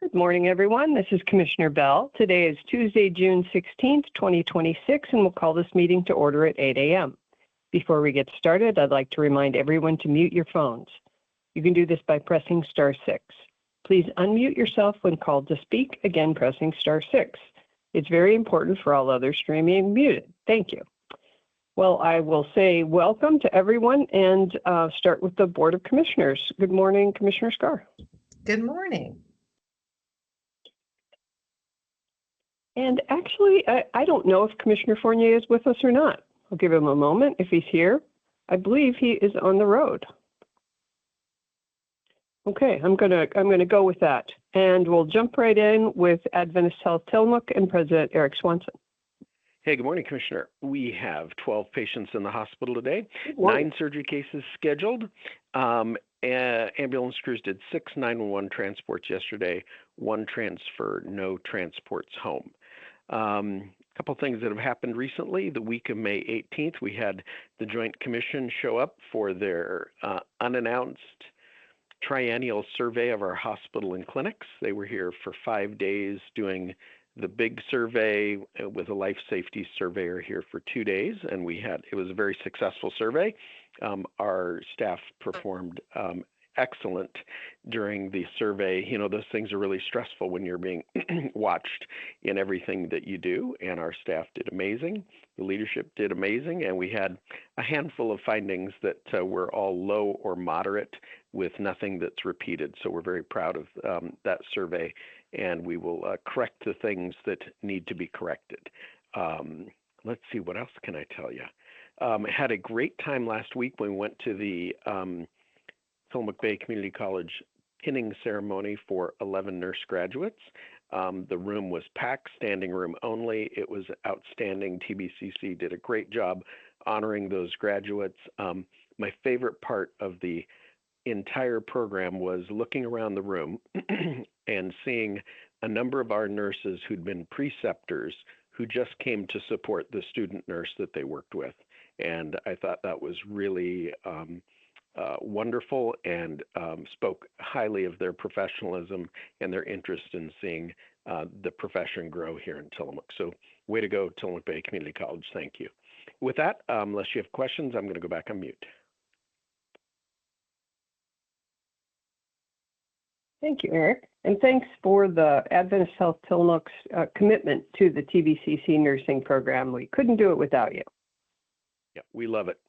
Good morning, everyone. This is Commissioner Bell. Today is Tuesday, June 16th, 2026, and we'll call this meeting to order at 8 a.m. Before we get started, I'd like to remind everyone to mute your phones. You can do this by pressing star 6. Please unmute yourself when called to speak, again pressing star 6. It's very important for all others to remain muted. Thank you. Well, I will say welcome to everyone and start with the Board of Commissioners. Good morning, Commissioner Scar. Good morning. And actually, I don't know if Commissioner Fournier is with us or not. I'll give him a moment if he's here. I believe he is on the road. Okay, I'm gonna go with that, and we'll jump right in with Adventist Health Tillamook and President Eric Swanson. Hey, good morning, Commissioner. We have 12 patients in the hospital today, 9 surgery cases scheduled. Ambulance crews did 6 911 transports yesterday, 1 transfer, no transports home. Couple things that have happened recently. The week of May 18th, we had the Joint Commission show up for their unannounced triennial survey of our hospital and clinics. They were here for 5 days doing the big survey with a life safety surveyor here for 2 days, and it was a very successful survey. Our staff performed excellent during the survey. You know, those things are really stressful when you're being watched in everything that you do, and our staff did amazing. The leadership did amazing, and we had a handful of findings that were all low or moderate with nothing that's repeated. So we're very proud of that survey, and we will correct the things that need to be corrected. Let's see, what else can I tell you? Had a great time last week when we went to the Tillamook Bay Community College pinning ceremony for 11 nurse graduates. The room was packed, standing room only. It was outstanding. TBCC did a great job honoring those graduates. My favorite part of the entire program was looking around the room and seeing a number of our nurses who'd been preceptors who just came to support the student nurse that they worked with. And I thought that was really wonderful and spoke highly of their professionalism and their interest in seeing the profession grow here in Tillamook. So way to go, Tillamook Bay Community College. Thank you. With that, unless you have questions, I'm going to go back on mute. Thank you, Eric. And thanks for the Adventist Health Tillamook's commitment to the TBCC nursing program. We couldn't do it without you. Yeah, we love it.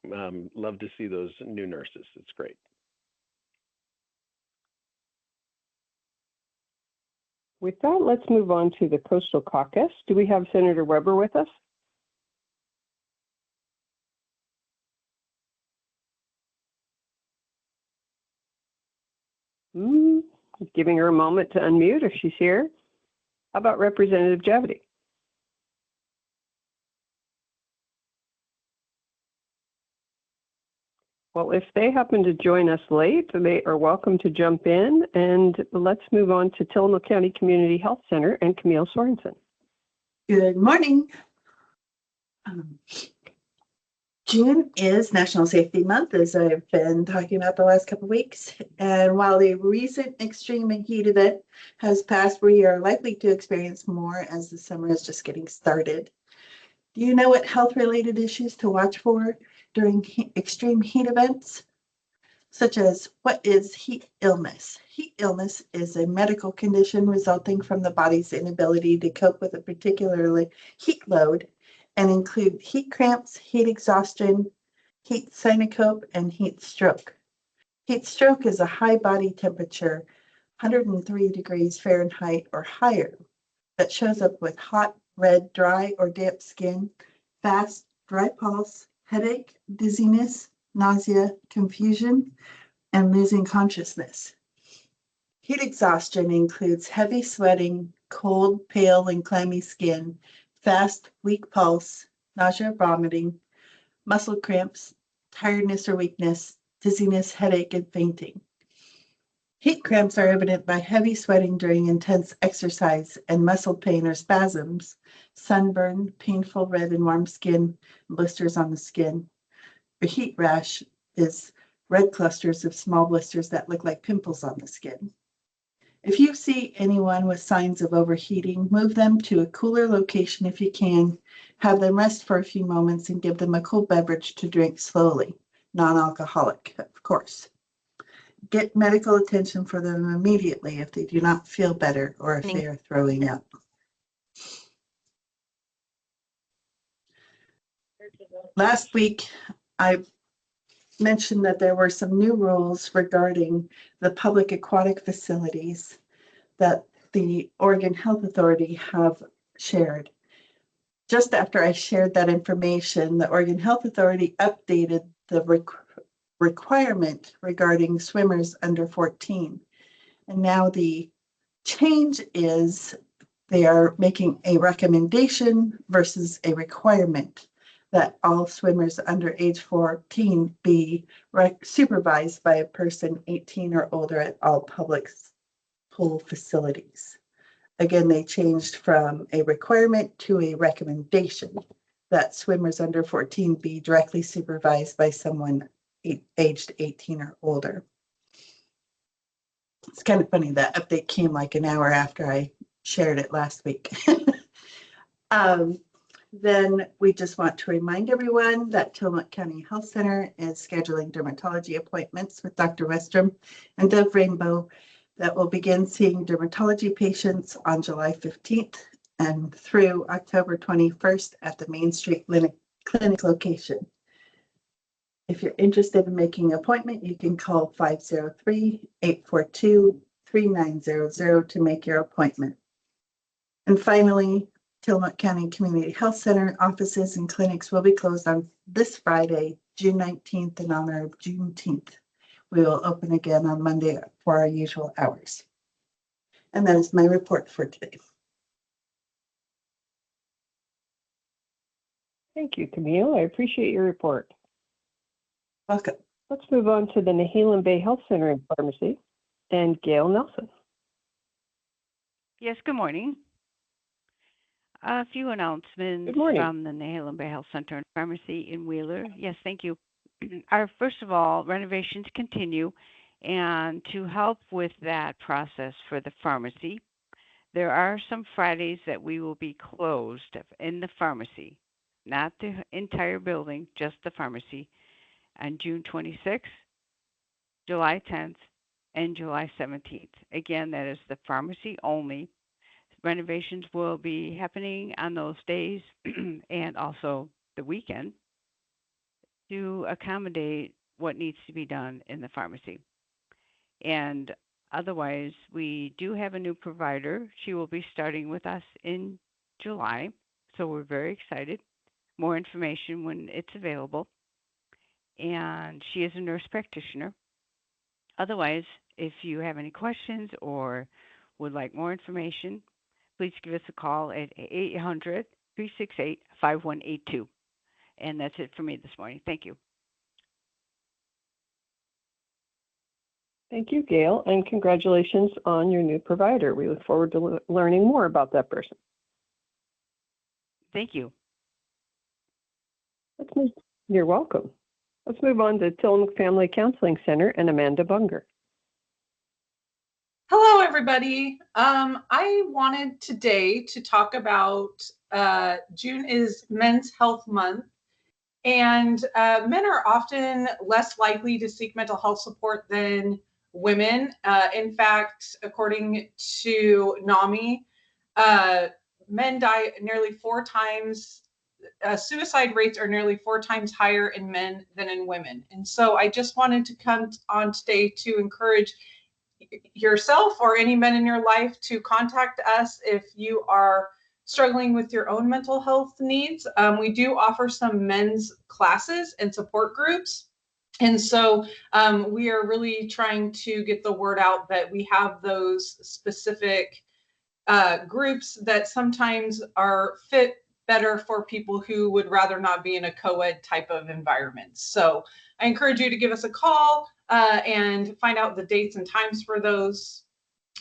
Love to see those new nurses. It's great. With that, let's move on to the Coastal Caucus. Do we have Senator Weber with us? Giving her a moment to unmute if she's here. How about Representative Javity? Well, if they happen to join us late, they are welcome to jump in, and let's move on to Tillamook County Community Health Center and Camille Sorensen. Good morning. June is National Safety Month, as I've been talking about the last couple of weeks. And while the recent extreme heat event has passed, we are likely to experience more as the summer is just getting started. Do you know what health-related issues to watch for during extreme heat events? Such as, what is heat illness? Heat illness is a medical condition resulting from the body's inability to cope with a particular heat load and include heat cramps, heat exhaustion, heat syncope, and heat stroke. Heat stroke is a high body temperature, 103 degrees Fahrenheit or higher, that shows up with hot, red, dry, or damp skin, fast, dry pulse, headache, dizziness, nausea, confusion, and losing consciousness. Heat exhaustion includes heavy sweating, cold, pale, and clammy skin, fast, weak pulse, nausea, vomiting, muscle cramps, tiredness or weakness, dizziness, headache, and fainting. Heat cramps are evident by heavy sweating during intense exercise and muscle pain or spasms, sunburn, painful red and warm skin, blisters on the skin. A heat rash is red clusters of small blisters that look like pimples on the skin. If you see anyone with signs of overheating, move them to a cooler location if you can. Have them rest for a few moments and give them a cool beverage to drink slowly, non-alcoholic, of course. Get medical attention for them immediately if they do not feel better or if they are throwing up. Last week, I mentioned that there were some new rules regarding the public aquatic facilities that the Oregon Health Authority have shared. Just after I shared that information, the Oregon Health Authority updated the requirement regarding swimmers under 14. And now the change is they are making a recommendation versus a requirement that all swimmers under age 14 be supervised by a person 18 or older at all public pool facilities. Again, they changed from a requirement to a recommendation that swimmers under 14 be directly supervised by someone aged 18 or older. It's kind of funny that update came like an hour after I shared it last week. Then we just want to remind everyone that Tillamook County Health Center is scheduling dermatology appointments with Dr. Westrom and Dove Rainbow that will begin seeing dermatology patients on July 15th and through October 21st at the Main Street Clinic location. If you're interested in making an appointment, you can call 503-842-3900 to make your appointment. And finally, Tillamook County Community Health Center offices and clinics will be closed on this Friday, June 19th, in honor of Juneteenth. We will open again on Monday for our usual hours. And that is my report for today. Thank you, Camille. I appreciate your report. Welcome. Let's move on to the Nehalem Bay Health Center and Pharmacy and Gail Nelson. Yes, good morning. A few announcements Good morning. from the Nehalem Bay Health Center and Pharmacy in Wheeler. Yes, thank you. First of all, renovations continue, and to help with that process for the pharmacy, there are some Fridays that we will be closed in the pharmacy, not the entire building, just the pharmacy, on June 26th, July 10th, and July 17th. Again, that is the pharmacy only. Renovations will be happening on those days and also the weekend to accommodate what needs to be done in the pharmacy. And otherwise, we do have a new provider. She will be starting with us in July, so we're very excited. More information when it's available. And she is a nurse practitioner. Otherwise, if you have any questions or would like more information, please give us a call at 800-368-5182. And that's it for me this morning. Thank you. Thank you, Gail, and congratulations on your new provider. We look forward to learning more about that person. Thank you. You're welcome. Let's move on to Tillamook Family Counseling Center and Amanda Bunger. Hello, everybody. I wanted today to talk about June is Men's Health Month, and men are often less likely to seek mental health support than women. In fact, according to NAMI, men die nearly 4 times. Suicide rates are nearly 4 times higher in men than in women. And so I just wanted to come on today to encourage yourself or any men in your life to contact us if you are struggling with your own mental health needs. We do offer some men's classes and support groups. And so we are really trying to get the word out that we have those specific groups that sometimes are fit better for people who would rather not be in a co-ed type of environment. So I encourage you to give us a call and find out the dates and times for those.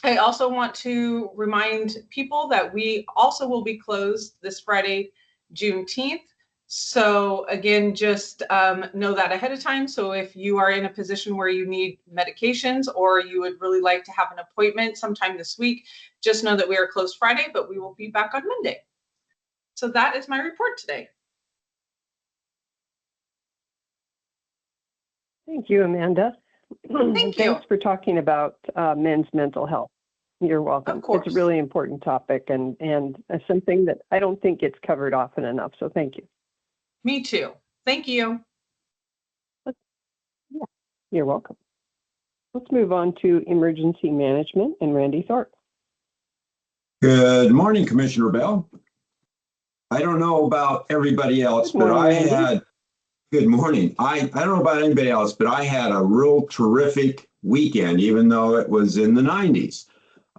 I also want to remind people that we also will be closed this Friday, Juneteenth. So again, just know that ahead of time. So if you are in a position where you need medications or you would really like to have an appointment sometime this week, just know that we are closed Friday, but we will be back on Monday. So that is my report today. Thank you, Amanda. Thank you. Thanks for talking about men's mental health. You're welcome. Of course. It's a really important topic and something that I don't think gets covered often enough. So thank you. Me too. Thank you. Yeah, you're welcome. Let's move on to emergency management and Randy Thorpe. Good morning, Commissioner Bell. I don't know about everybody else, Good morning, Randy. Good morning. I don't know about anybody else, but I had a real terrific weekend, even though it was in the 90s.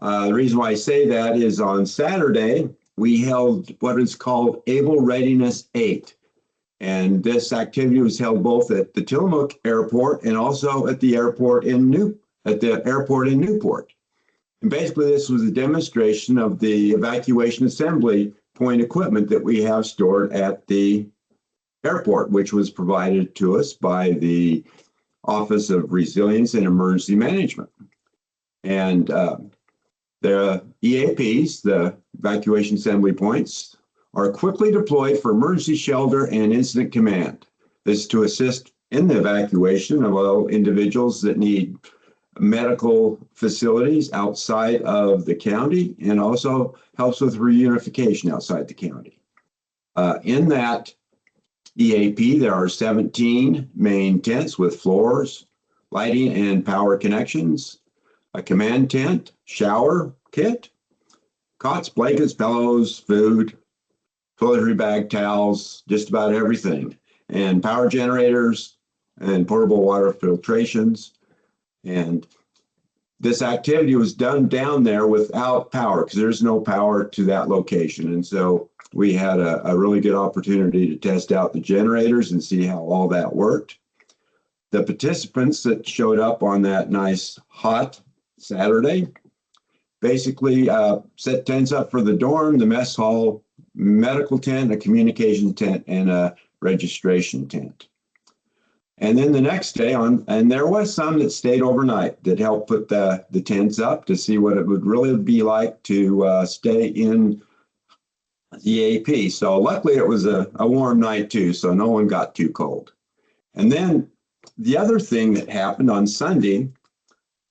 The reason why I say that is on Saturday, we held what is called Able Readiness 8. And this activity was held both at the Tillamook Airport and also at the airport in Newport. And basically, this was a demonstration of the evacuation assembly point equipment that we have stored at the airport, which was provided to us by the Office of Resilience and Emergency Management. And the EAPs, the evacuation assembly points, are quickly deployed for emergency shelter and incident command. This is to assist in the evacuation of all individuals that need medical facilities outside of the county and also helps with reunification outside the county. In that EAP, there are 17 main tents with floors, lighting and power connections, a command tent, shower kit, cots, blankets, pillows, food, toiletry bag, towels, just about everything, and power generators and portable water filtrations. And this activity was done down there without power because there's no power to that location. And so we had a really good opportunity to test out the generators and see how all that worked. The participants that showed up on that nice hot Saturday basically set tents up for the dorm, the mess hall, medical tent, a communication tent, and a registration tent. And then the next day and there was some that stayed overnight that helped put the tents up to see what it would really be like to stay in the AP. So luckily it was a warm night too, so no one got too cold. And then the other thing that happened on Sunday,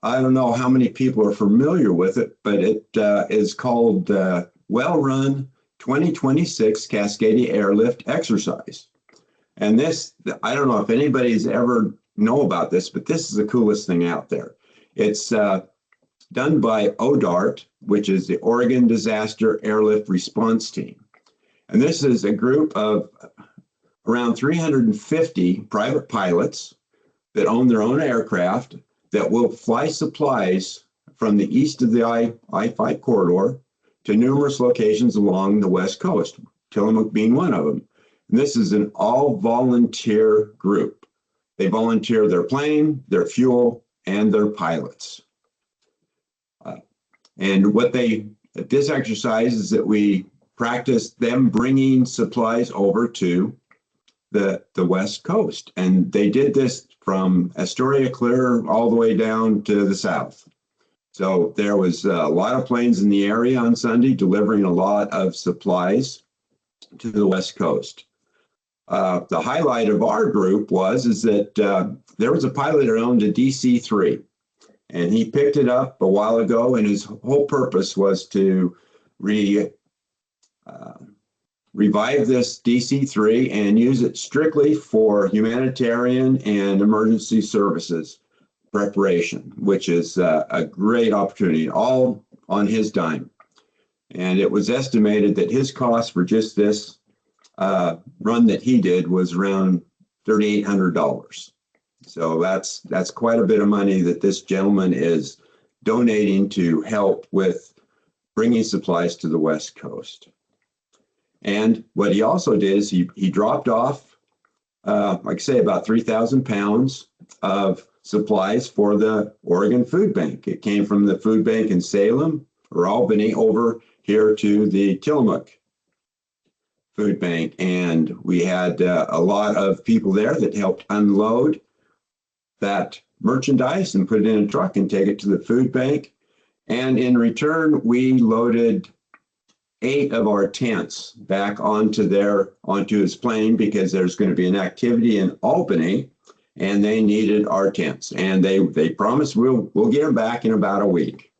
I don't know how many people are familiar with it, but it is called Well Run 2026 Cascadia Airlift Exercise. And this, I don't know if anybody's ever know about this, but this is the coolest thing out there. It's done by ODART, which is the Oregon Disaster Airlift Response Team. And this is a group of around 350 private pilots that own their own aircraft that will fly supplies from the east of the I-5 corridor to numerous locations along the West Coast, Tillamook being one of them. And this is an all-volunteer group. They volunteer their plane, their fuel, and their pilots. And what this exercise is that we practice them bringing supplies over to the West Coast. And they did this from Astoria clear all the way down to the south. So there was a lot of planes in the area on Sunday delivering a lot of supplies to the West Coast. The highlight of our group is that there was a pilot that owned a DC-3, and he picked it up a while ago, and his whole purpose was to revive this DC-3 and use it strictly for humanitarian and emergency services preparation, which is a great opportunity, all on his dime. And it was estimated that his cost for just this run that he did was around $3,800. So that's quite a bit of money that this gentleman is donating to help with bringing supplies to the West Coast. And what he also did is he dropped off, like I say, about 3,000 pounds of supplies for the Oregon Food Bank. It came from the food bank in Salem or Albany over here to the Tillamook food bank, and we had a lot of people there that helped unload that merchandise and put it in a truck and take it to the food bank. And in return, we loaded 8 of our tents back onto his plane because there's going to be an activity in Albany, and they needed our tents. And they promised we'll get them back in about a week.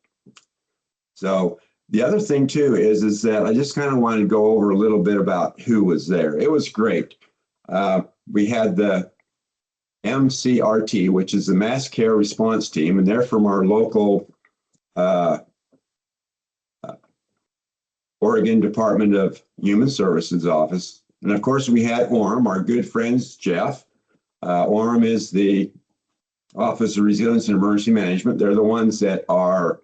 So the other thing too is that I just kind of wanted to go over a little bit about who was there. It was great. We had the MCRT, which is the Mass Care Response Team, and they're from our local Oregon Department of Human Services office. And of course, we had Orem, our good friends, Jeff. Orem is the Office of Resilience and Emergency Management. They're the ones that are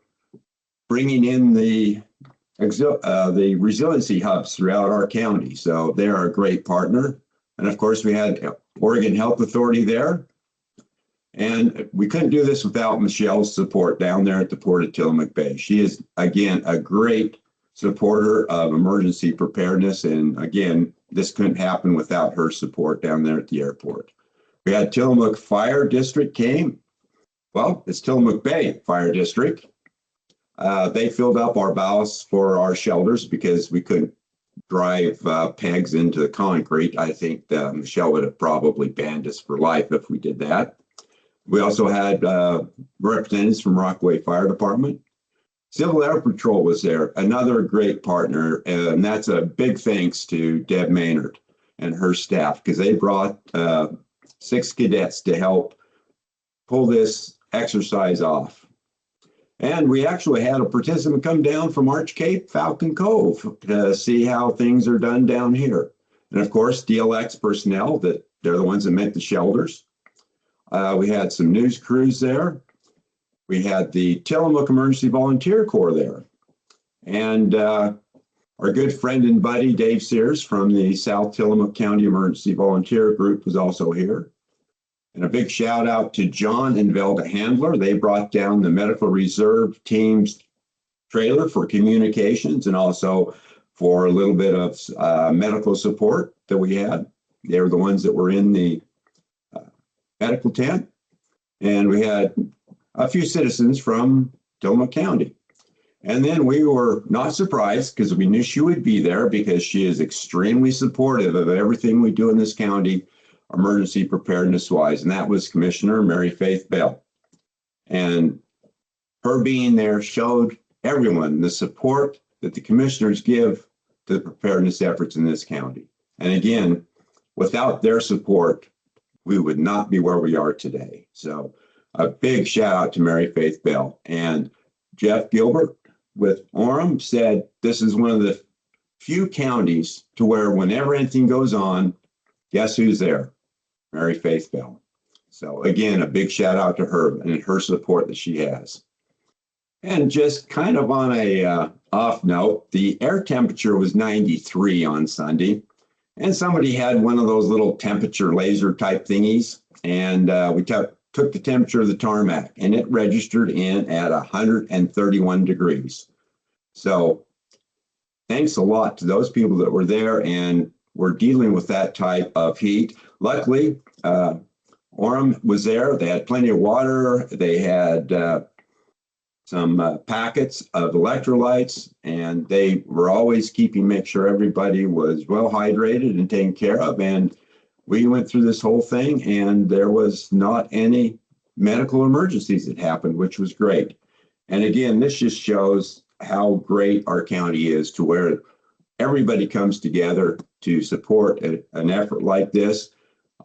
bringing in the resiliency hubs throughout our county. So they're a great partner. And of course, we had Oregon Health Authority there. And we couldn't do this without Michelle's support down there at the Port of Tillamook Bay. She is, again, a great supporter of emergency preparedness. And again, this couldn't happen without her support down there at the airport. We had Tillamook Fire District came. Well, it's Tillamook Bay Fire District. They filled up our ballast for our shelters because we couldn't drive pegs into the concrete. I think Michelle would have probably banned us for life if we did that. We also had representatives from Rockaway Fire Department. Civil Air Patrol was there, another great partner, and that's a big thanks to Deb Maynard and her staff because they brought 6 cadets to help pull this exercise off. And we actually had a participant come down from Arch Cape, Falcon Cove, to see how things are done down here. And of course, DLX personnel, they're the ones that make the shelters. We had some news crews there. We had the Tillamook Emergency Volunteer Corps there. And our good friend and buddy, Dave Sears from the South Tillamook County Emergency Volunteer Group was also here. And a big shout out to John and Velda Handler. They brought down the Medical Reserve Team's trailer for communications and also for a little bit of medical support that we had. They were the ones that were in the medical tent. And we had a few citizens from Tillamook County. And then we were not surprised because we knew she would be there because she is extremely supportive of everything we do in this county, emergency preparedness wise. And that was Commissioner Mary Faith Bell. And her being there showed everyone the support that the commissioners give to the preparedness efforts in this county. And again, without their support, we would not be where we are today. So a big shout out to Mary Faith Bell. And Jeff Gilbert with Orem said this is one of the few counties to where whenever anything goes on, guess who's there? Mary Faith Bell. So again, a big shout out to her and her support that she has. And just kind of on a off note, the air temperature was 93 on Sunday. And somebody had one of those little temperature laser type thingies. And we took the temperature of the tarmac and it registered in at 131 degrees. So thanks a lot to those people that were there and were dealing with that type of heat. Luckily, Orem was there. They had plenty of water. They had some packets of electrolytes, and they were always make sure everybody was well hydrated and taken care of. And we went through this whole thing, and there was not any medical emergencies that happened, which was great. And again, this just shows how great our county is to where everybody comes together to support an effort like this.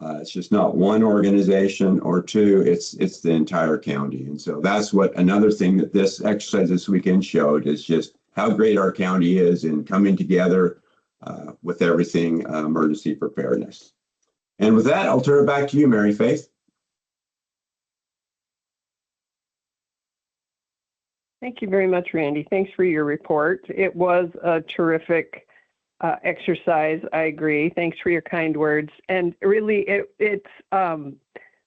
It's just not one organization or two, it's the entire county. And so that's what another thing that this exercise this weekend showed is just how great our county is in coming together with everything emergency preparedness. And with that, I'll turn it back to you, Mary Faith. Thank you very much, Randy. Thanks for your report. It was a terrific exercise. I agree. Thanks for your kind words. And really, it's there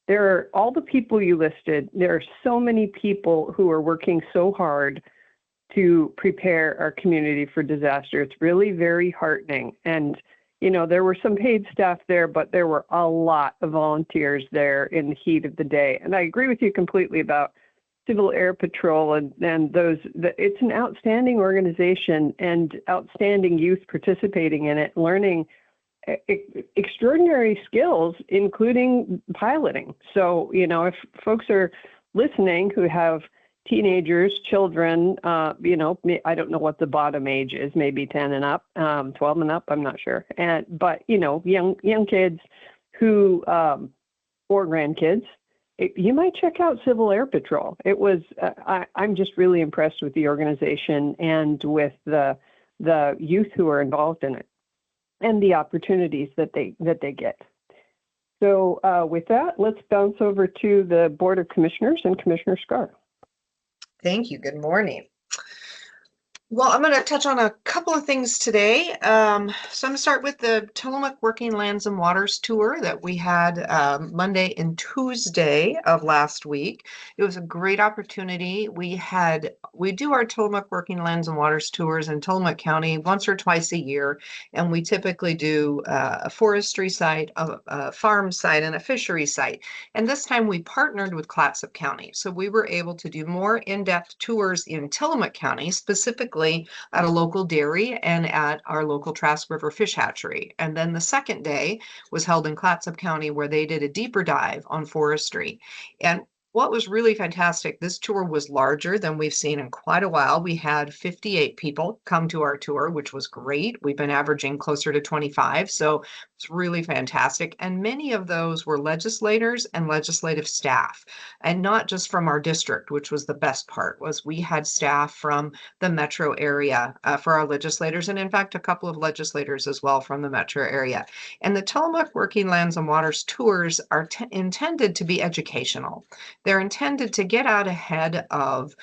are all the people you listed. There are so many people who are working so hard to prepare our community for disaster. It's really very heartening. And there were some paid staff there, but there were a lot of volunteers there in the heat of the day. And I agree with you completely about Civil Air Patrol and it's an outstanding organization and outstanding youth participating in it, learning extraordinary skills, including piloting. So, if folks are listening who have teenagers, children, I don't know what the bottom age is, maybe 10 and up, 12 and up, I'm not sure. But young kids who, or grandkids, you might check out Civil Air Patrol. It was, I'm just really impressed with the organization and with the youth who are involved in it and the opportunities that they get. So with that, let's bounce over to the Board of Commissioners and Commissioner Scar. Thank you. Good morning. Well, I'm going to touch on a couple of things today. So I'm going to start with the Tillamook Working Lands and Waters tour that we had Monday and Tuesday of last week. It was a great opportunity. We do our Tillamook Working Lands and Waters tours in Tillamook County once or twice a year, and we typically do a forestry site, a farm site, and a fishery site. And this time we partnered with Clatsop County, so we were able to do more in-depth tours in Tillamook County, specifically at a local dairy and at our local Trask River fish hatchery. And then the second day was held in Clatsop County, where they did a deeper dive on forestry. And what was really fantastic, this tour was larger than we've seen in quite a while. We had 58 people come to our tour, which was great. We've been averaging closer to 25, so it's really fantastic. And many of those were legislators and legislative staff, and not just from our district, which was the best part, was we had staff from the metro area for our legislators, and in fact, a couple of legislators as well from the metro area. And the Tillamook Working Lands and Waters tours are intended to be educational. They're intended to get out ahead of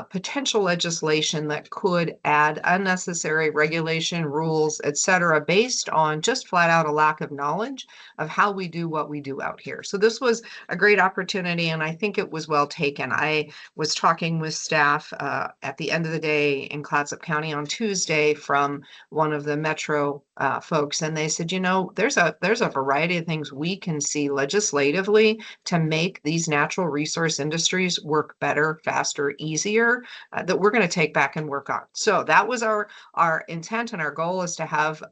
potential legislation that could add unnecessary regulation, rules, etc., based on just flat out a lack of knowledge of how we do what we do out here. So this was a great opportunity, and I think it was well taken. I was talking with staff at the end of the day in Clatsop County on Tuesday from one of the Metro folks, and they said, there's a variety of things we can see legislatively to make these natural resource industries work better, faster, easier, that we're going to take back and work on. So that was our intent, and our goal is to have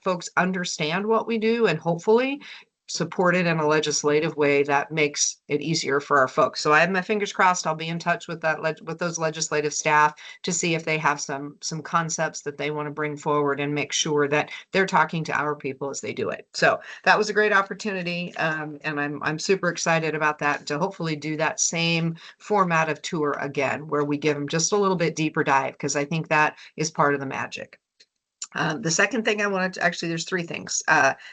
folks understand what we do and hopefully support it in a legislative way that makes it easier for our folks. So I have my fingers crossed. I'll be in touch with with those legislative staff to see if they have some concepts that they want to bring forward and make sure that they're talking to our people as they do it. So that was a great opportunity, and I'm super excited about that, to hopefully do that same format of tour again, where we give them just a little bit deeper dive, because I think that is part of the magic. The second thing I wanted to, actually, there's three things.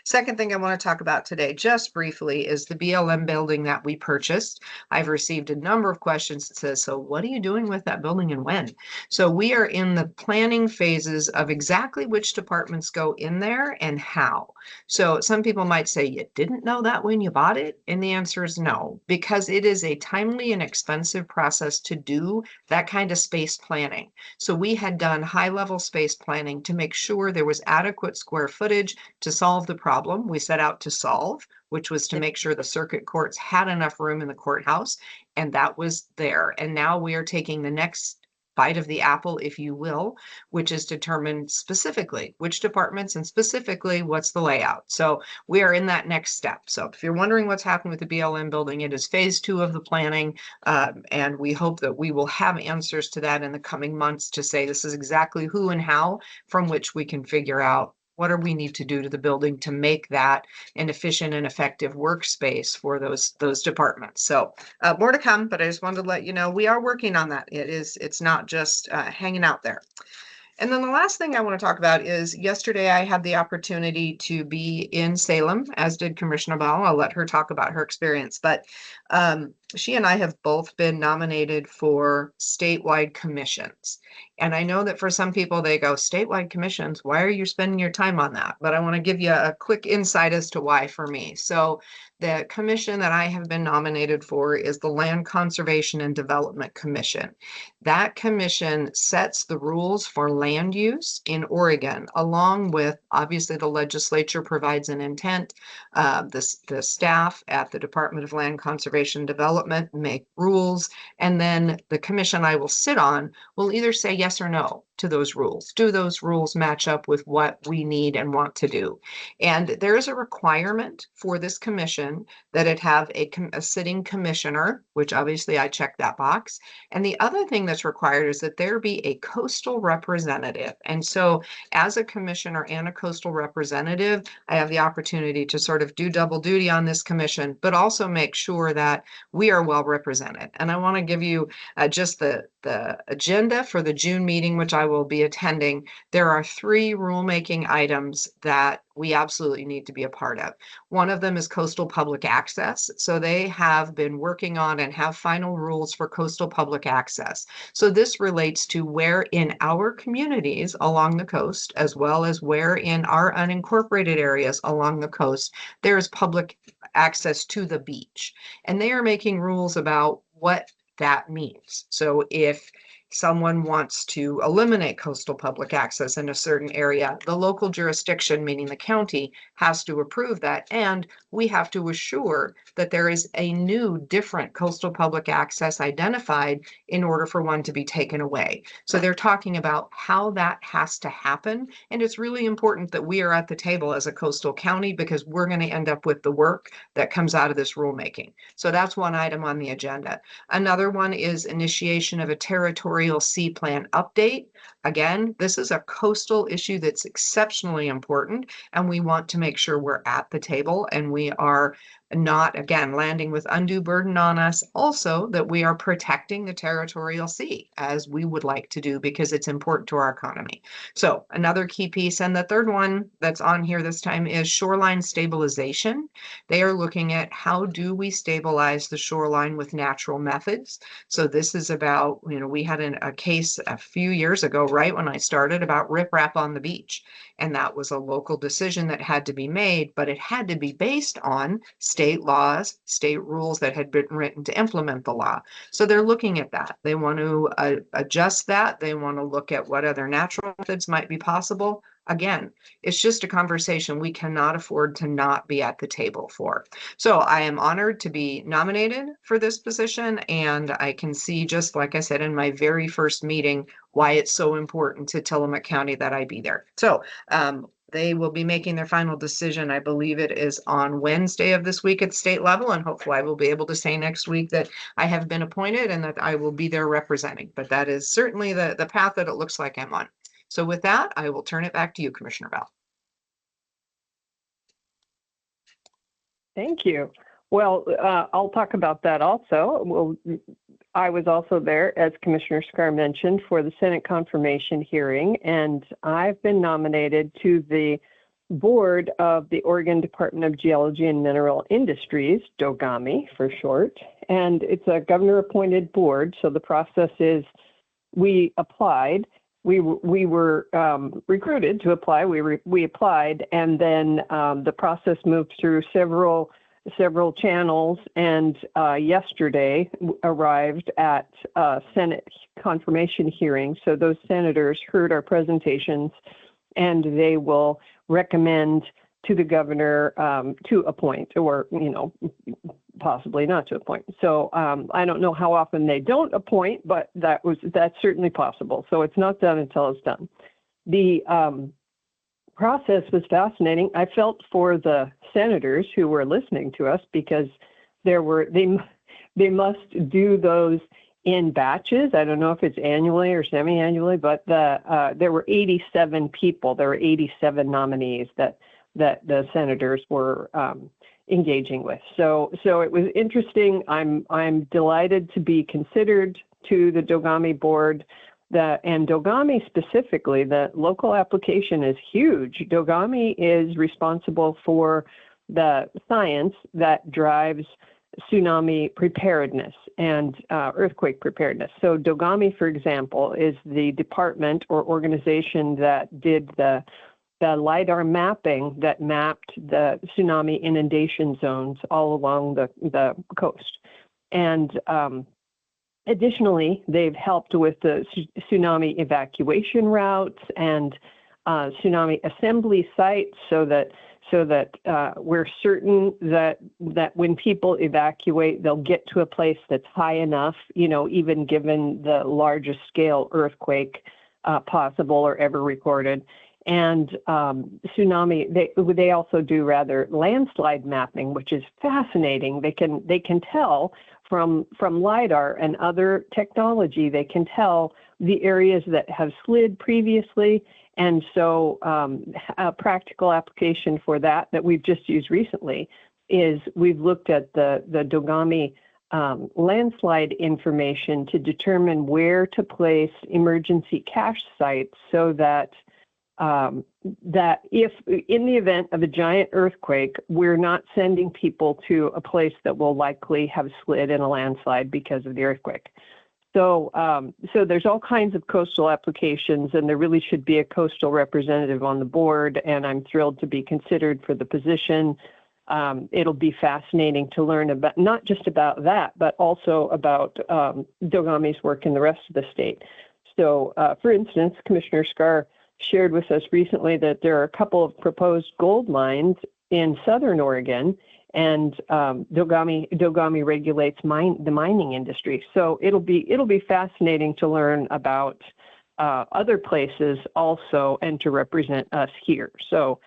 Second thing I want to talk about today, just briefly, is the BLM building that we purchased. I've received a number of questions that says, so what are you doing with that building and when? So we are in the planning phases of exactly which departments go in there and how. So some people might say, you didn't know that when you bought it? And the answer is no, because it is a timely and expensive process to do that kind of space planning. So we had done high-level space planning to make sure there was adequate square footage to solve the problem we set out to solve, which was to make sure the circuit courts had enough room in the courthouse, and that was there. And now we are taking the next bite of the apple, if you will, which is determine specifically which departments and specifically what's the layout. So we are in that next step. So if you're wondering what's happened with the BLM building, it is phase 2 of the planning, and we hope that we will have answers to that in the coming months to say this is exactly who and how, from which we can figure out what do we need to do to the building to make that an efficient and effective workspace for those departments. So more to come, but I just wanted to let you know we are working on that. It's not just hanging out there. And then the last thing I want to talk about is yesterday I had the opportunity to be in Salem, as did Commissioner Bell. I'll let her talk about her experience. But she and I have both been nominated for statewide commissions. And I know that for some people, they go, statewide commissions, why are you spending your time on that? But I want to give you a quick insight as to why for me. So the commission that I have been nominated for is the Land Conservation and Development Commission. That commission sets the rules for land use in Oregon, along with, obviously, the legislature provides an intent. The staff at the Department of Land Conservation and Development make rules, and then the commission I will sit on will either say yes or no to those rules. Do those rules match up with what we need and want to do? And there is a requirement for this commission that it have a sitting commissioner, which obviously I check that box. And the other thing that's required is that there be a coastal representative. And so as a commissioner and a coastal representative, I have the opportunity to sort of do double duty on this commission, but also make sure that we are well represented. And I want to give you just the agenda for the June meeting, which I will be attending. There are 3 rulemaking items that we absolutely need to be a part of. One of them is coastal public access. So they have been working on and have final rules for coastal public access. So this relates to where in our communities along the coast, as well as where in our unincorporated areas along the coast, there is public access to the beach. And they are making rules about what that means. So if someone wants to eliminate coastal public access in a certain area, the local jurisdiction, meaning the county, has to approve that. And we have to assure that there is a new, different coastal public access identified in order for one to be taken away. So they're talking about how that has to happen. And it's really important that we are at the table as a coastal county, because we're going to end up with the work that comes out of this rulemaking. So that's one item on the agenda. Another one is initiation of a territorial sea plan update. Again, this is a coastal issue that's exceptionally important, and we want to make sure we're at the table and we are not, again, landing with undue burden on us. Also, that we are protecting the territorial sea, as we would like to do, because it's important to our economy. So another key piece. And the third one that's on here this time is shoreline stabilization. They are looking at how do we stabilize the shoreline with natural methods. So this is about, we had a case a few years ago, right when I started, about riprap on the beach. And that was a local decision that had to be made, but it had to be based on state laws, state rules that had been written to implement the law. So they're looking at that. They want to adjust that. They want to look at what other natural methods might be possible. Again, it's just a conversation we cannot afford to not be at the table for. So I am honored to be nominated for this position, and I can see, just like I said in my very first meeting, why it's so important to Tillamook County that I be there. So they will be making their final decision. I believe it is on Wednesday of this week at the state level, and hopefully I will be able to say next week that I have been appointed and that I will be there representing. But that is certainly the path that it looks like I'm on. So with that, I will turn it back to you, Commissioner Bell. Thank you. Well, I'll talk about that also. I was also there, as Commissioner Scar mentioned, for the Senate confirmation hearing, and I've been nominated to the board of the Oregon Department of Geology and Mineral Industries, DOGAMI for short, and it's a governor-appointed board. So the process is we applied. We were recruited to apply. We applied, and then the process moved through several channels, and yesterday arrived at Senate confirmation hearing. So those senators heard our presentations, and they will recommend to the governor to appoint, or possibly not to appoint. So I don't know how often they don't appoint, but that's certainly possible. So it's not done until it's done. The process was fascinating. I felt for the senators who were listening to us, because they must do those in batches. I don't know if it's annually or semi-annually, but there were 87 people. There were 87 nominees that the senators were engaging with. So it was interesting. I'm delighted to be considered to the DOGAMI board. And DOGAMI specifically, the local application is huge. DOGAMI is responsible for the science that drives tsunami preparedness and earthquake preparedness. So DOGAMI, for example, is the department or organization that did the LiDAR mapping that mapped the tsunami inundation zones all along the coast. And additionally, they've helped with the tsunami evacuation routes and tsunami assembly sites so that we're certain that when people evacuate, they'll get to a place that's high enough, even given the largest scale earthquake possible or ever recorded. And tsunami, they also do rather landslide mapping, which is fascinating. They can tell from LiDAR and other technology, they can tell the areas that have slid previously. And so a practical application for that we've just used recently is we've looked at the DOGAMI landslide information to determine where to place emergency cache sites so that if in the event of a giant earthquake, we're not sending people to a place that will likely have slid in a landslide because of the earthquake. So there's all kinds of coastal applications, and there really should be a coastal representative on the board, and I'm thrilled to be considered for the position. It'll be fascinating to learn about, not just about that, but also about DOGAMI's work in the rest of the state. So, for instance, Commissioner Scar shared with us recently that there are a couple of proposed gold mines in southern Oregon, and DOGAMI regulates the mining industry. So it'll be fascinating to learn about other places also and to represent us here. So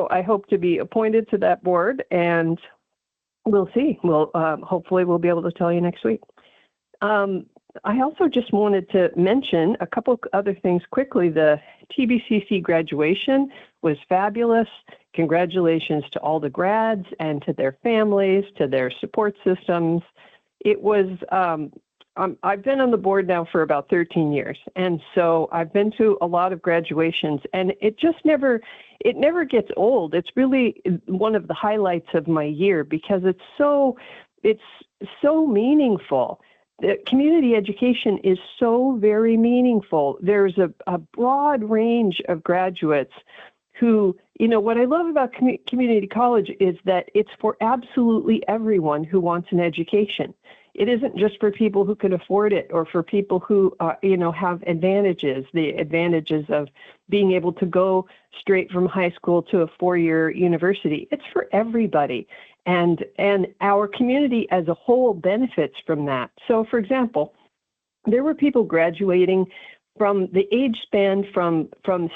I hope to be appointed to that board, and we'll see. Hopefully we'll be able to tell you next week. I also just wanted to mention a couple other things quickly. The TBCC graduation was fabulous. Congratulations to all the grads and to their families, to their support systems. It was, I've been on the board now for about 13 years. And so I've been to a lot of graduations, and it never gets old. It's really one of the highlights of my year because it's so meaningful. The community education is so very meaningful. There's a broad range of graduates who, what I love about community college is that it's for absolutely everyone who wants an education. It isn't just for people who can afford it or for people who, have advantages, the advantages of being able to go straight from high school to a 4-year university. It's for everybody. And our community as a whole benefits from that. So, for example, there were people graduating from the age span from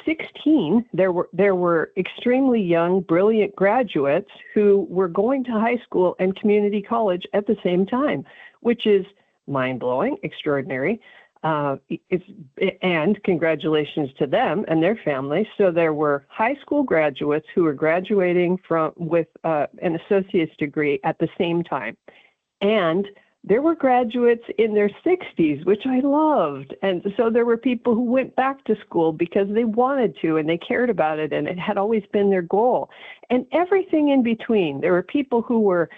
16. There were extremely young, brilliant graduates who were going to high school and community college at the same time, which is mind-blowing, extraordinary. And congratulations to them and their families. So there were high school graduates who were graduating with an associate's degree at the same time. And there were graduates in their 60s, which I loved. And so there were people who went back to school because they wanted to and they cared about it and it had always been their goal. And everything in between. There were people who were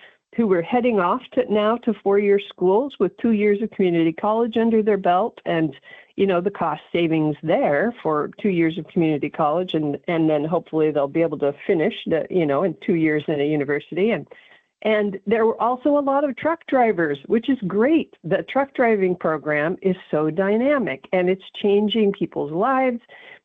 heading off to 4-year schools with 2 years of community college under their belt, and the cost savings there for 2 years of community college, and then hopefully they'll be able to finish in 2 years in a university. And there were also a lot of truck drivers, which is great. The truck driving program is so dynamic and it's changing people's lives.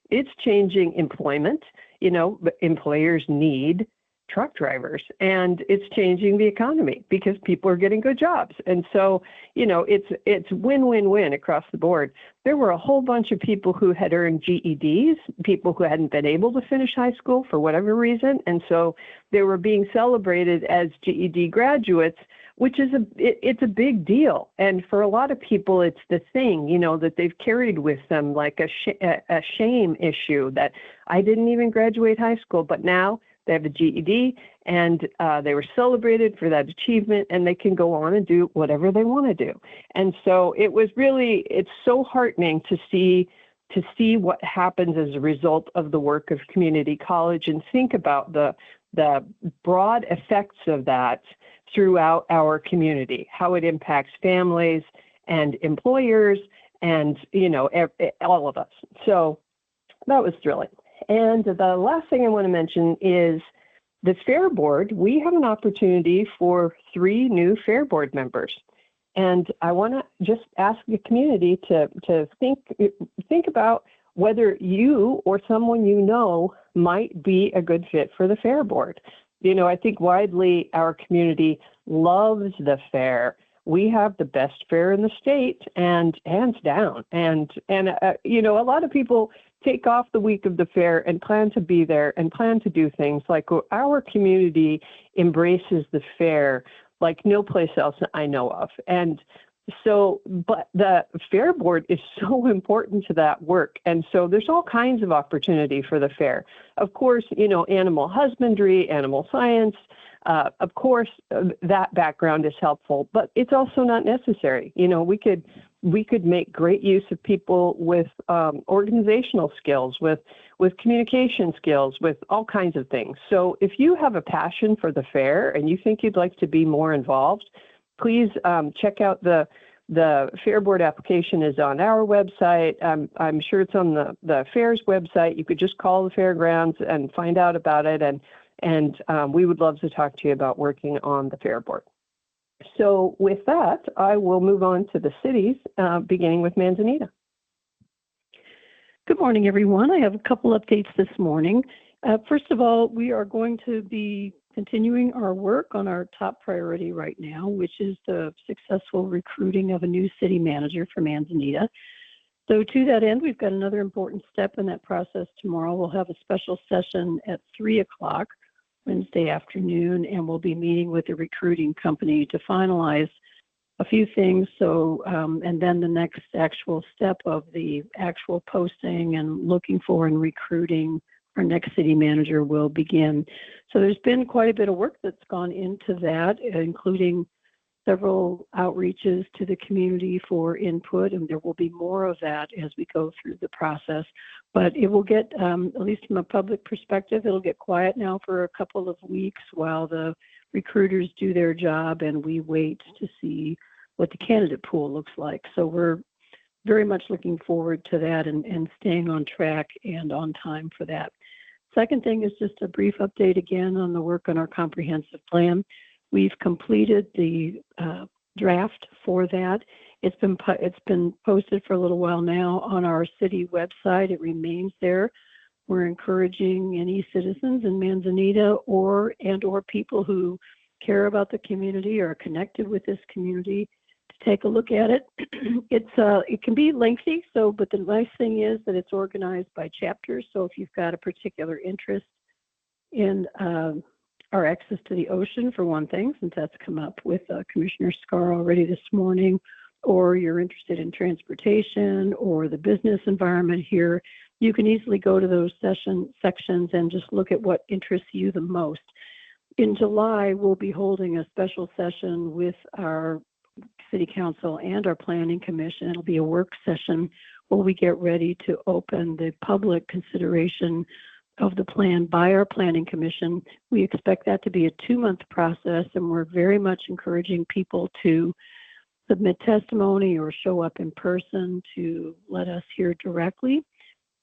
It's changing employment. Employers need truck drivers, and it's changing the economy because people are getting good jobs. And so, it's win-win-win across the board. There were a whole bunch of people who had earned GEDs, people who hadn't been able to finish high school for whatever reason. And so they were being celebrated as GED graduates, which is it's a big deal. And for a lot of people, it's the thing, that they've carried with them, like a shame issue that I didn't even graduate high school, but now they have a GED, and they were celebrated for that achievement, and they can go on and do whatever they want to do. And so it's so heartening to see to see what happens as a result of the work of community college and think about the broad effects of that throughout our community, how it impacts families and employers and, all of us. So that was thrilling. And the last thing I want to mention is the Fair Board. We have an opportunity for 3 new Fair Board members. And I want to just ask the community to think about whether you or someone you know might be a good fit for the Fair Board. I think widely our community loves the fair. We have the best fair in the state, and hands down. And a lot of people take off the week of the fair and plan to be there and plan to do things like our community embraces the fair like no place else I know of. And so, but the Fair Board is so important to that work. And so there's all kinds of opportunity for the fair. Of course, animal husbandry, animal science, of course, that background is helpful, but it's also not necessary. We could make great use of people with organizational skills, with communication skills, with all kinds of things. So if you have a passion for the fair and you think you'd like to be more involved, please check out the Fair Board application is on our website. I'm sure it's on the fair's website. You could just call the fairgrounds and find out about it. And we would love to talk to you about working on the Fair Board. So with that, I will move on to the cities, beginning with Manzanita. Good morning, everyone. I have a couple updates this morning. First of all, we are going to be continuing our work on our top priority right now, which is the successful recruiting of a new city manager for Manzanita. So to that end, we've got another important step in that process tomorrow. We'll have a special session at 3 o'clock Wednesday afternoon, and we'll be meeting with the recruiting company to finalize a few things. So, and then the next actual step of the actual posting and looking for and recruiting our next city manager will begin. So there's been quite a bit of work that's gone into that, including several outreaches to the community for input, and there will be more of that as we go through the process. But it will get, at least from a public perspective, it'll get quiet now for a couple of weeks while the recruiters do their job and we wait to see what the candidate pool looks like. So we're very much looking forward to that and staying on track and on time for that. Second thing is just a brief update again on the work on our comprehensive plan. We've completed the draft for that. It's been posted for a little while now on our city website. It remains there. We're encouraging any citizens in Manzanita or people who care about the community or are connected with this community to take a look at it. It can be lengthy, but the nice thing is that it's organized by chapters. So if you've got a particular interest in our access to the ocean, for one thing, since that's come up with Commissioner Scar already this morning, or you're interested in transportation or the business environment here, you can easily go to those sections and just look at what interests you the most. In July, we'll be holding a special session with our City Council and our Planning Commission. It'll be a work session where we get ready to open the public consideration of the plan by our Planning Commission. We expect that to be a 2-month process, and we're very much encouraging people to submit testimony or show up in person to let us hear directly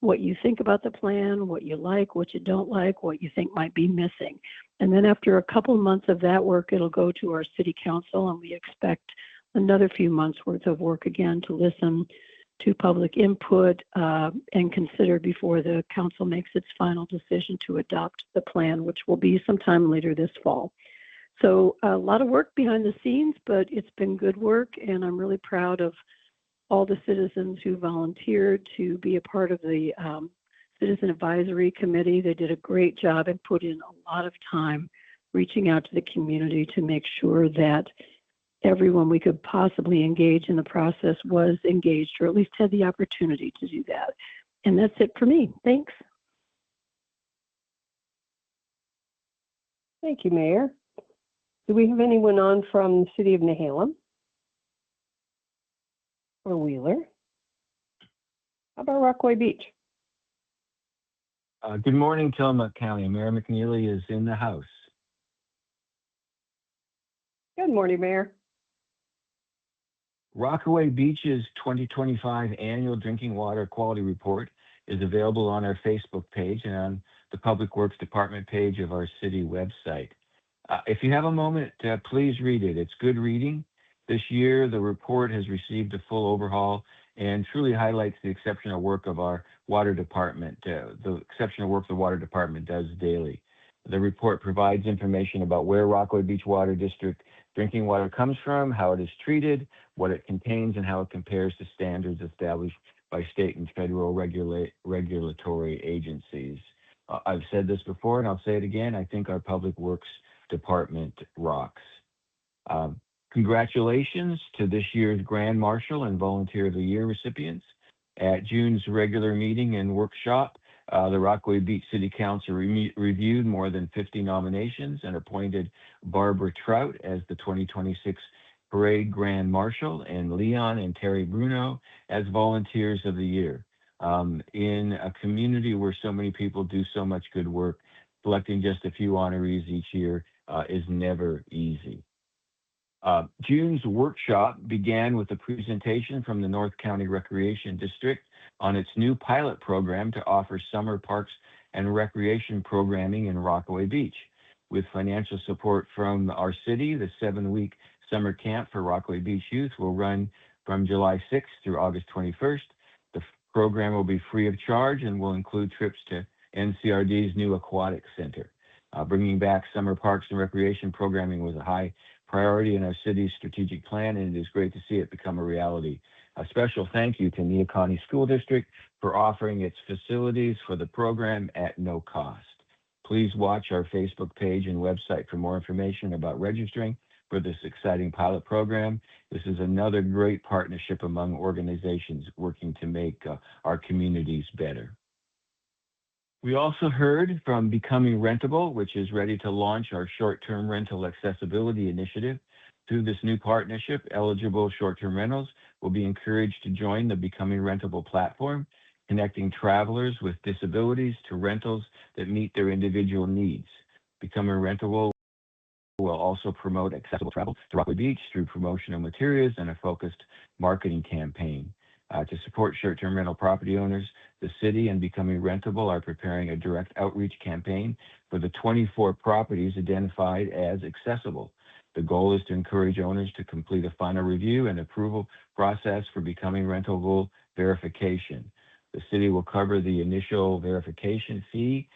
what you think about the plan, what you like, what you don't like, what you think might be missing. And then after a couple months of that work, it'll go to our City Council, and we expect another few months worth of work again to listen to public input and consider before the council makes its final decision to adopt the plan, which will be sometime later this fall. So a lot of work behind the scenes, but it's been good work, and I'm really proud of all the citizens who volunteered to be a part of the Citizen Advisory Committee. They did a great job and put in a lot of time reaching out to the community to make sure that everyone we could possibly engage in the process was engaged, or at least had the opportunity to do that. And that's it for me. Thanks. Thank you, Mayor. Do we have anyone on from the city of Nehalem or Wheeler? How about Rockaway Beach? Good morning, Tillamook County. Mayor McNeely is in the house. Good morning, Mayor. Rockaway Beach's 2025 Annual Drinking Water Quality Report is available on our Facebook page and on the Public Works Department page of our city website. If you have a moment, please read it. It's good reading. This year, the report has received a full overhaul and truly highlights the exceptional work of our water department, the exceptional work the water department does daily. The report provides information about where Rockaway Beach Water District drinking water comes from, how it is treated, what it contains, and how it compares to standards established by state and federal regulatory agencies. I've said this before, and I'll say it again. I think our Public Works Department rocks. Congratulations to this year's Grand Marshal and Volunteer of the Year recipients. At June's regular meeting and workshop, the Rockaway Beach City Council reviewed more than 50 nominations and appointed Barbara Trout as the 2026 Parade Grand Marshal and Leon and Terry Bruno as Volunteers of the Year. In a community where so many people do so much good work, selecting just a few honorees each year is never easy. June's workshop began with a presentation from the North County Recreation District on its new pilot program to offer summer parks and recreation programming in Rockaway Beach. With financial support from our city, the 7-week summer camp for Rockaway Beach youth will run from July 6th through August 21st. The program will be free of charge and will include trips to NCRD's new aquatic center. Bringing back summer parks and recreation programming was a high priority in our city's strategic plan, and it is great to see it become a reality. A special thank you to Neocony School District for offering its facilities for the program at no cost. Please watch our Facebook page and website for more information about registering for this exciting pilot program. This is another great partnership among organizations working to make our communities better. We also heard from Becoming Rentable, which is ready to launch our short-term rental accessibility initiative. Through this new partnership, eligible short-term rentals will be encouraged to join the Becoming Rentable platform, connecting travelers with disabilities to rentals that meet their individual needs. Becoming Rentable will also promote accessible travel to Rockaway Beach through promotional materials and a focused marketing campaign. To support short-term rental property owners, the city and Becoming Rentable are preparing a direct outreach campaign for the 24 properties identified as accessible. The goal is to encourage owners to complete a final review and approval process for Becoming Rentable verification. The city will cover the initial verification fee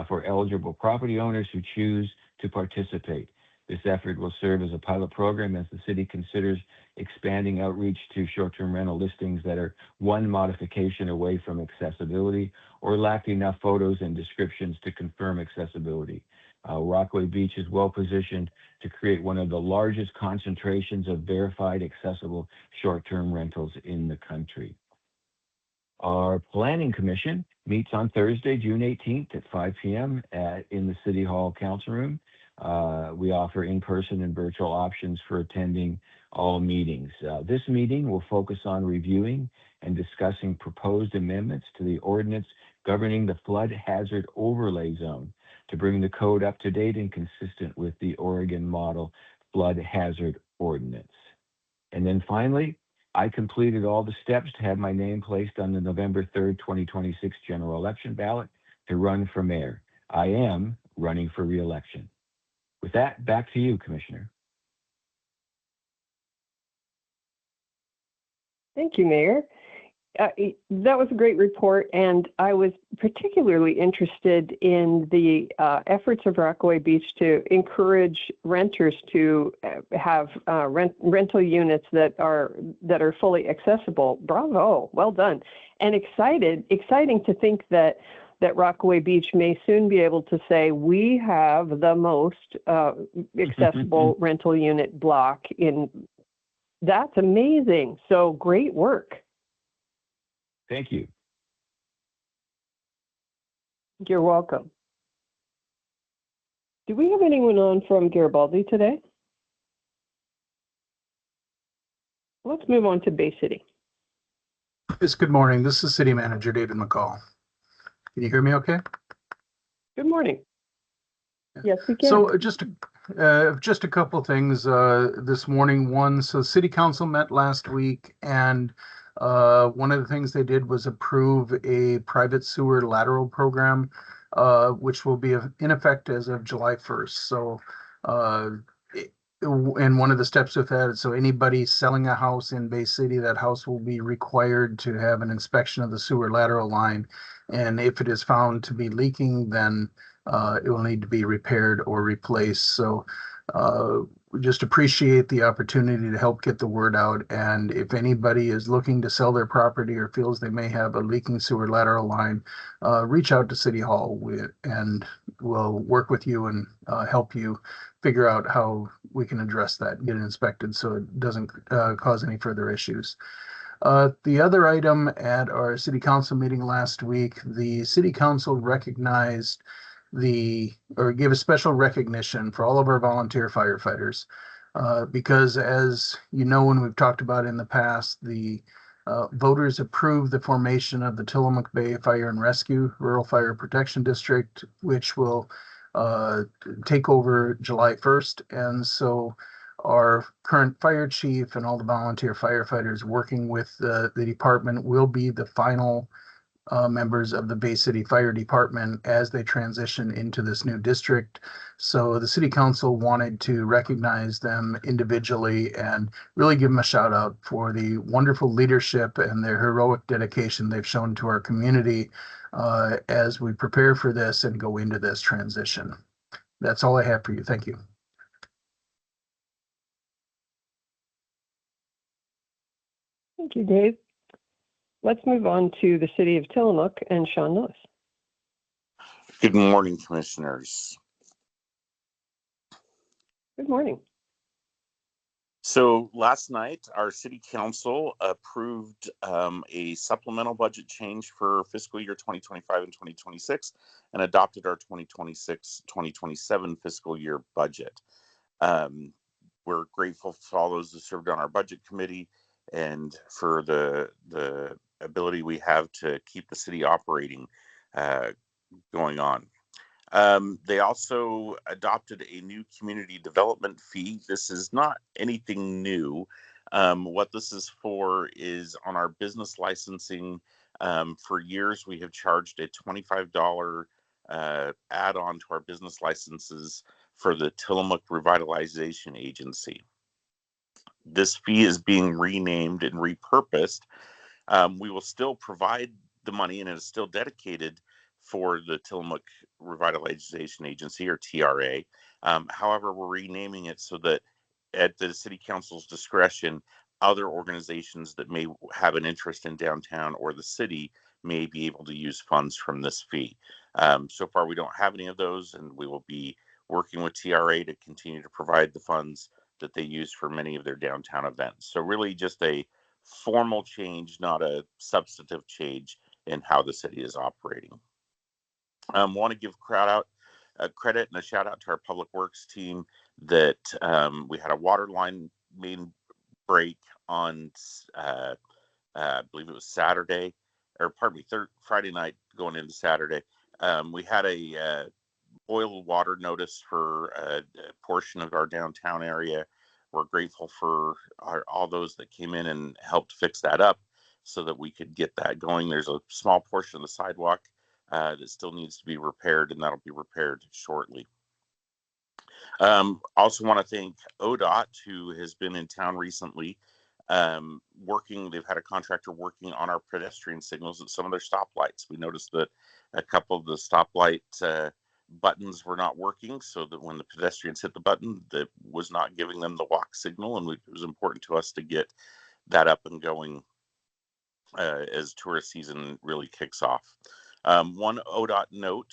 for eligible property owners who choose to participate. This effort will serve as a pilot program as the city considers expanding outreach to short-term rental listings that are one modification away from accessibility or lack enough photos and descriptions to confirm accessibility. Rockaway Beach is well positioned to create one of the largest concentrations of verified accessible short-term rentals in the country. Our Planning Commission meets on Thursday, June 18th at 5 p.m. in the City Hall Council Room. We offer in-person and virtual options for attending all meetings. This meeting will focus on reviewing and discussing proposed amendments to the ordinance governing the flood hazard overlay zone to bring the code up to date and consistent with the Oregon Model Flood Hazard Ordinance. And then finally, I completed all the steps to have my name placed on the November 3rd, 2026 general election ballot to run for mayor. I am running for re-election. With that, back to you, Commissioner. Thank you, Mayor. That was a great report, and I was particularly interested in the efforts of Rockaway Beach to encourage renters to have rental units that are fully accessible. Bravo, well done, and exciting to think that Rockaway Beach may soon be able to say we have the most accessible rental unit block in. That's amazing. So great work. Thank you. You're welcome. Do we have anyone on from Garibaldi today? Let's move on to Bay City. Yes, good morning. This is City Manager David McCall. Can you hear me okay? Good morning. Yes, we can. So just a couple things this morning. One, so City Council met last week, and one of the things they did was approve a private sewer lateral program, which will be in effect as of July 1st. So and one of the steps with that, so anybody selling a house in Bay City, that house will be required to have an inspection of the sewer lateral line. And if it is found to be leaking, then it will need to be repaired or replaced. So we just appreciate the opportunity to help get the word out. And if anybody is looking to sell their property or feels they may have a leaking sewer lateral line, reach out to City Hall and we'll work with you and help you figure out how we can address that and get it inspected so it doesn't cause any further issues. The other item at our City Council meeting last week, the City Council recognized gave a special recognition for all of our volunteer firefighters, because as you know, when we've talked about in the past, the voters approved the formation of the Tillamook Bay Fire and Rescue Rural Fire Protection District, which will take over July 1st. And so our current fire chief and all the volunteer firefighters working with the department will be the final members of the Bay City Fire Department as they transition into this new district. So the City Council wanted to recognize them individually and really give them a shout out for the wonderful leadership and their heroic dedication they've shown to our community as we prepare for this and go into this transition. That's all I have for you. Thank you. Thank you, Dave. Let's move on to the City of Tillamook and Sean Lewis. Good morning, Commissioners. Good morning. So last night, our City Council approved a supplemental budget change for fiscal year 2025 and 2026 and adopted our 2026-2027 fiscal year budget. We're grateful for all those who served on our budget committee and for the ability we have to keep the city operating going on. They also adopted a new community development fee. This is not anything new. What this is for is on our business licensing. For years, we have charged a $25 add-on to our business licenses for the Tillamook Revitalization Agency. This fee is being renamed and repurposed. We will still provide the money, and it is still dedicated for the Tillamook Revitalization Agency, or TRA. However, we're renaming it so that at the City Council's discretion, other organizations that may have an interest in downtown or the city may be able to use funds from this fee. So far, we don't have any of those, and we will be working with TRA to continue to provide the funds that they use for many of their downtown events. So really just a formal change, not a substantive change in how the city is operating. Want to give credit and a shout out to our public works team that we had a water line main break on I believe it was Saturday, or pardon me, Friday night going into Saturday. We had a boil water notice for a portion of our downtown area. We're grateful for all those that came in and helped fix that up so that we could get that going. There's a small portion of the sidewalk that still needs to be repaired, and that'll be repaired shortly. Also want to thank ODOT, who has been in town recently, they've had a contractor working on our pedestrian signals at some of their stoplights. We noticed that a couple of the stoplight buttons were not working, so that when the pedestrians hit the button, that was not giving them the walk signal, and it was important to us to get that up and going as tourist season really kicks off. One ODOT note,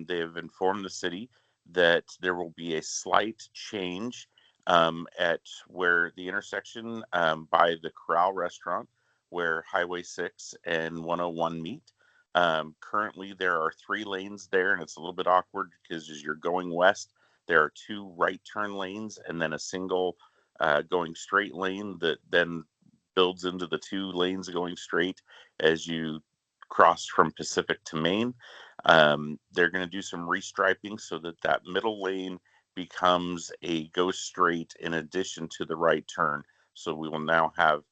they have informed the city that there will be a slight change at where the intersection by the Corral Restaurant, where Highway 6 and 101 meet. Currently, there are 3 lanes there, and it's a little bit awkward because as you're going west, there are 2 right turn lanes and then a single going straight lane that then builds into the 2 lanes going straight. as you cross from Pacific to Main. They're going to do some restriping so that that middle lane becomes a go straight in addition to the right turn. So we will now have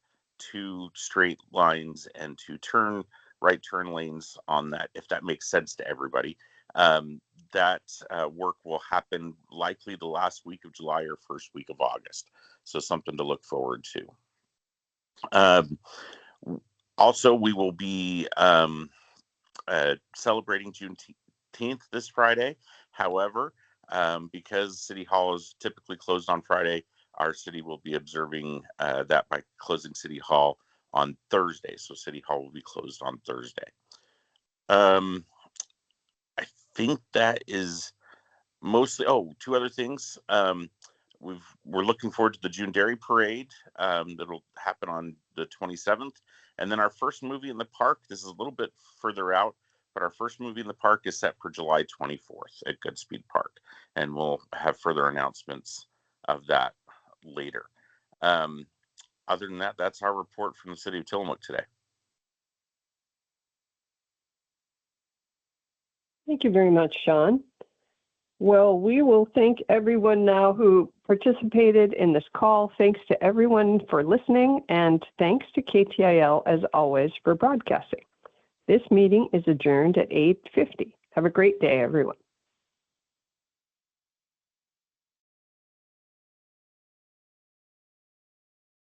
2 straight lines and 2 right turn lanes on that, if that makes sense to everybody. That work will happen likely the last week of July or first week of August. So something to look forward to. Also, we will be celebrating Juneteenth this Friday. However, because City Hall is typically closed on Friday, our city will be observing that by closing City Hall on Thursday. So City Hall will be closed on Thursday. I think that is mostly, 2 other things. We're looking forward to the June Dairy Parade that'll happen on the 27th. And then our first movie in the park, this is a little bit further out, but our first movie in the park is set for July 24th at Goodspeed Park. And we'll have further announcements of that later. Other than that, that's our report from the city of Tillamook today. Thank you very much, Sean. Well, we will thank everyone now who participated in this call. Thanks to everyone for listening, and thanks to KTIL, as always, for broadcasting. This meeting is adjourned at 8:50. Have a great day, everyone.